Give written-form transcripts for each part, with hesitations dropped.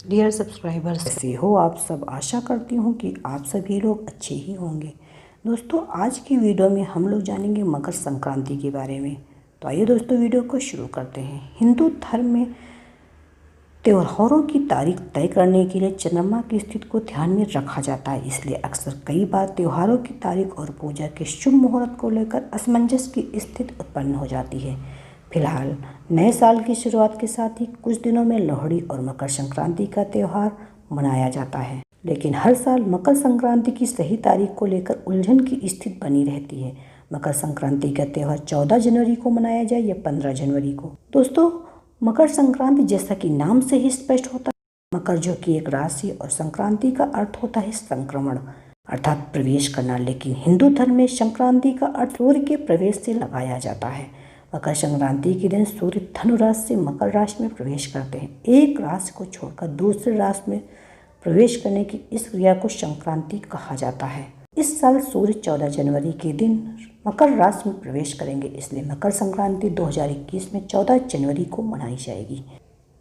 Dear subscribers, कैसे हो आप सब। आशा करती हूँ कि आप सभी लोग अच्छे ही होंगे। दोस्तों, आज की वीडियो में हम लोग जानेंगे मकर संक्रांति के बारे में। तो आइए दोस्तों, वीडियो को शुरू करते हैं। हिंदू धर्म में त्योहारों की तारीख तय करने के लिए चंद्रमा की स्थिति को ध्यान में रखा जाता है। इसलिए अक्सर कई बार त्योहारों की तारीख और पूजा के शुभ मुहूर्त को लेकर असमंजस की स्थिति उत्पन्न हो जाती है। फिलहाल नए साल की शुरुआत के साथ ही कुछ दिनों में लोहड़ी और मकर संक्रांति का त्यौहार मनाया जाता है, लेकिन हर साल मकर संक्रांति की सही तारीख को लेकर उलझन की स्थिति बनी रहती है। मकर संक्रांति का त्यौहार 14 जनवरी को मनाया जाए या 15 जनवरी को। दोस्तों, मकर संक्रांति जैसा कि नाम से ही स्पष्ट होता है, मकर जो कि एक राशि और संक्रांति का अर्थ होता है संक्रमण अर्थात प्रवेश करना। लेकिन हिंदू धर्म में संक्रांति का अर्थ सूर्य के प्रवेश से लगाया जाता है। मकर संक्रांति के दिन सूर्य धनु राशि से मकर राशि में प्रवेश करते हैं। एक राशि को छोड़कर दूसरे राशि में प्रवेश करने की इस क्रिया को संक्रांति कहा जाता है। इस साल सूर्य 14 जनवरी के दिन मकर राशि में प्रवेश करेंगे, इसलिए मकर संक्रांति 2021 में 14 जनवरी को मनाई जाएगी।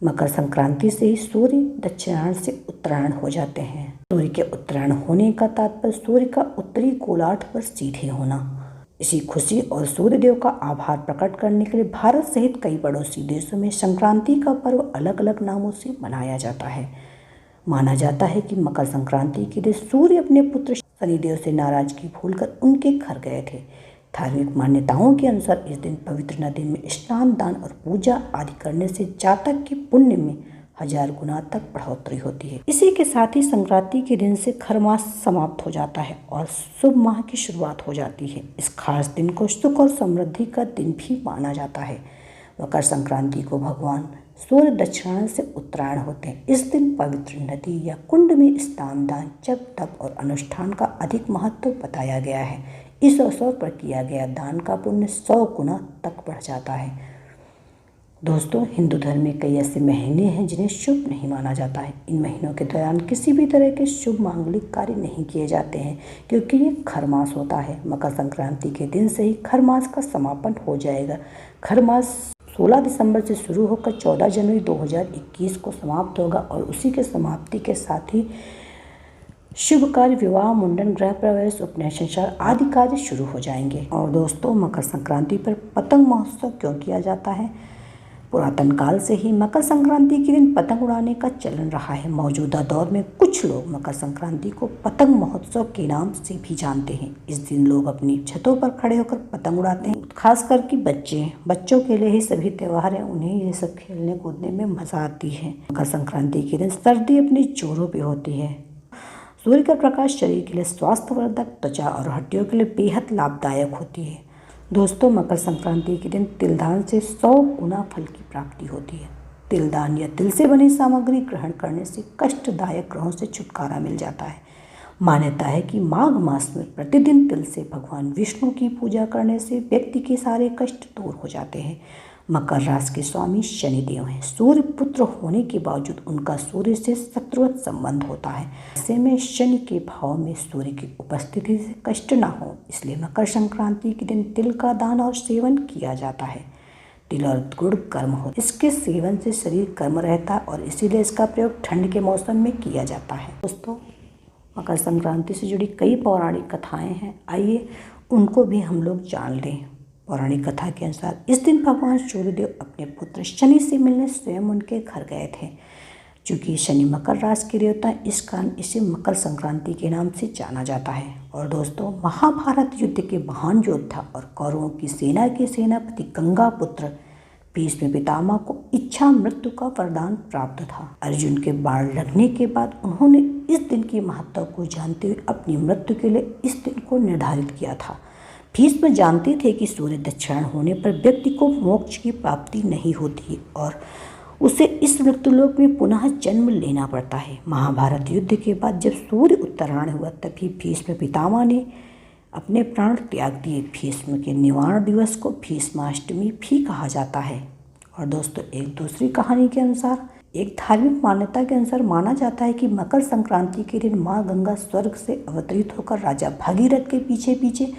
मकर संक्रांति से ही सूर्य दक्षिणायन से उत्तरायण हो जाते हैं। सूर्य के उत्तरायण होने का तात्पर्य सूर्य का उत्तरी गोलार्ध पर सीधे होना। इसी खुशी और सूर्यदेव का आभार प्रकट करने के लिए भारत सहित कई पड़ोसी देशों में संक्रांति का पर्व अलग अलग नामों से मनाया जाता है। माना जाता है कि मकर संक्रांति के दिन सूर्य अपने पुत्र शनिदेव से नाराजगी भूलकर उनके घर गए थे। धार्मिक मान्यताओं के अनुसार इस दिन पवित्र नदी में स्नान, दान और पूजा आदि करने से जातक के पुण्य में 1000 गुना तक बढ़ोतरी होती है। इसी के साथ ही संक्रांति के दिन से खरमास समाप्त हो जाता है और शुभ माह की शुरुआत हो जाती है। इस खास दिन को सुख और समृद्धि का दिन भी माना जाता है। मकर संक्रांति को भगवान सूर्य दक्षिणायन से उत्तरायण होते हैं। इस दिन पवित्र नदी या कुंड में स्नान, दान, जप, तप और अनुष्ठान का अधिक महत्व बताया गया है। इस अवसर पर किया गया दान का पुण्य 100 गुना तक बढ़ जाता है। दोस्तों, हिंदू धर्म में कई ऐसे महीने हैं जिन्हें शुभ नहीं माना जाता है। इन महीनों के दौरान किसी भी तरह के शुभ मांगलिक कार्य नहीं किए जाते हैं, क्योंकि ये खरमास होता है। मकर संक्रांति के दिन से ही खरमास का समापन हो जाएगा। खरमास 16 दिसंबर से शुरू होकर 14 जनवरी 2021 को समाप्त होगा और उसी के समाप्ति के साथ ही शुभ कार्य, विवाह, मुंडन, गृह प्रवेश, उपनयन, संस्कार आदि कार्य शुरू हो जाएंगे। और दोस्तों, मकर संक्रांति पर पतंग महोत्सव क्यों किया जाता है? पुरातन काल से ही मकर संक्रांति के दिन पतंग उड़ाने का चलन रहा है। मौजूदा दौर में कुछ लोग मकर संक्रांति को पतंग महोत्सव के नाम से भी जानते हैं। इस दिन लोग अपनी छतों पर खड़े होकर पतंग उड़ाते हैं। खास करके बच्चों के लिए ही सभी त्योहार हैं, उन्हें ये सब खेलने कूदने में मजा आती है। मकर संक्रांति के दिन सर्दी अपनी जोरों पे होती है। सूर्य का प्रकाश शरीर के लिए स्वास्थ्यवर्धक, त्वचा और हड्डियों के लिए बेहद लाभदायक होती है। दोस्तों, मकर संक्रांति के दिन तिलदान से 100 गुना फल की प्राप्ति होती है। तिलदान या तिल से बनी सामग्री ग्रहण करने से कष्टदायक ग्रहों से छुटकारा मिल जाता है। मान्यता है कि माघ मास में प्रतिदिन तिल से भगवान विष्णु की पूजा करने से व्यक्ति के सारे कष्ट दूर हो जाते हैं। मकर राशि के स्वामी शनिदेव हैं। सूर्य पुत्र होने के बावजूद उनका सूर्य से शत्रुवत संबंध होता है। ऐसे में शनि के भाव में सूर्य की उपस्थिति से कष्ट न हो, इसलिए मकर संक्रांति के दिन तिल का दान और सेवन किया जाता है। तिल और गुड़ गर्म हो, इसके सेवन से शरीर गर्म रहता है और इसीलिए इसका प्रयोग ठंड के मौसम में किया जाता है। दोस्तों, मकर संक्रांति से जुड़ी कई पौराणिक कथाएं हैं, आइए उनको भी हम लोग जान लें। पौराणिक कथा के अनुसार इस दिन भगवान सूर्यदेव अपने पुत्र शनि से मिलने स्वयं उनके घर गए थे। चूँकि शनि मकर राशि के देवता हैं, इस कारण इसे मकर संक्रांति के नाम से जाना जाता है। और दोस्तों, महाभारत युद्ध के महान योद्धा और कौरवों की सेना के सेनापति गंगा पुत्र भीष्म पितामह को इच्छा मृत्यु का वरदान प्राप्त था। अर्जुन के बाण लगने के बाद उन्होंने इस दिन की महत्ता को जानते हुए अपनी मृत्यु के लिए इस दिन को निर्धारित किया था। भीष्म जानते थे कि सूर्य दक्षिणायन होने पर व्यक्ति को मोक्ष की प्राप्ति नहीं होती और उसे इस मृत्युलोक में पुनः जन्म लेना पड़ता है। महाभारत युद्ध के बाद जब सूर्य उत्तरायण हुआ, तभी भीष्म पितामह ने अपने प्राण त्याग दिए। भीष्म के निवारण दिवस को भीष्माष्टमी भी कहा जाता है। और दोस्तों, एक दूसरी कहानी के अनुसार, एक धार्मिक मान्यता के अनुसार माना जाता है कि मकर संक्रांति के दिन माँ गंगा स्वर्ग से अवतरित होकर राजा भागीरथ के पीछे पीछे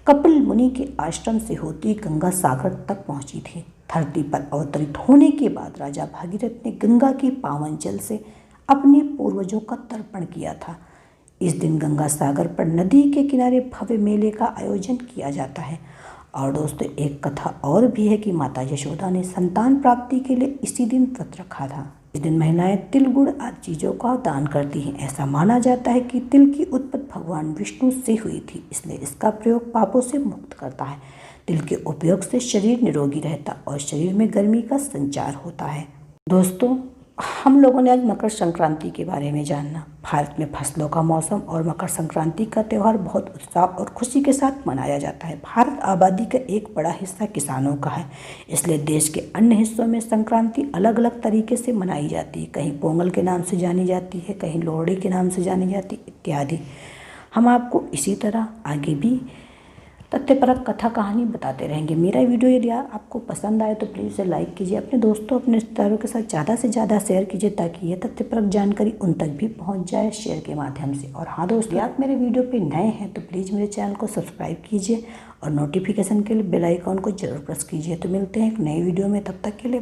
कपिल मुनि के आश्रम से होती गंगा सागर तक पहुंची थी। धरती पर अवतरित होने के बाद राजा भागीरथ ने गंगा के पावन जल से अपने पूर्वजों का तर्पण किया था। इस दिन गंगा सागर पर नदी के किनारे भव्य मेले का आयोजन किया जाता है। और दोस्तों एक कथा और भी है कि माता यशोदा ने संतान प्राप्ति के लिए इसी दिन व्रत रखा था। इस दिन महिलाएं तिल गुड़ आदि चीज़ों का दान करती हैं। ऐसा माना जाता है कि तिल की उत्पत्ति भगवान विष्णु से हुई थी, इसलिए इसका प्रयोग पापों से मुक्त करता है। तिल के उपयोग से शरीर निरोगी रहता और शरीर में गर्मी का संचार होता है। दोस्तों हम लोगों ने आज मकर संक्रांति के बारे में जाना। भारत में फसलों का मौसम और मकर संक्रांति का त्यौहार बहुत उत्साह और खुशी के साथ मनाया जाता है। भारत आबादी का एक बड़ा हिस्सा किसानों का है, इसलिए देश के अन्य हिस्सों में संक्रांति अलग अलग तरीके से मनाई जाती है। कहीं पोंगल के नाम से जानी जाती है, कहीं लोहड़ी के नाम से जानी जाती इत्यादि। हम आपको इसी तरह आगे भी तथ्यपरक कथा कहानी बताते रहेंगे। मेरा वीडियो यदि आपको पसंद आए तो प्लीज़ इसे लाइक कीजिए, अपने दोस्तों अपने रिश्तेदारों के साथ ज़्यादा से ज़्यादा शेयर कीजिए ताकि ये तथ्यपरक जानकारी उन तक भी पहुंच जाए शेयर के माध्यम से। और हाँ दोस्तों, आप मेरे वीडियो पे नए हैं तो प्लीज़ मेरे चैनल को सब्सक्राइब कीजिए और नोटिफिकेशन के लिए बेल आइकॉन को जरूर प्रेस कीजिए। तो मिलते हैं एक नई वीडियो में, तब तक के लिए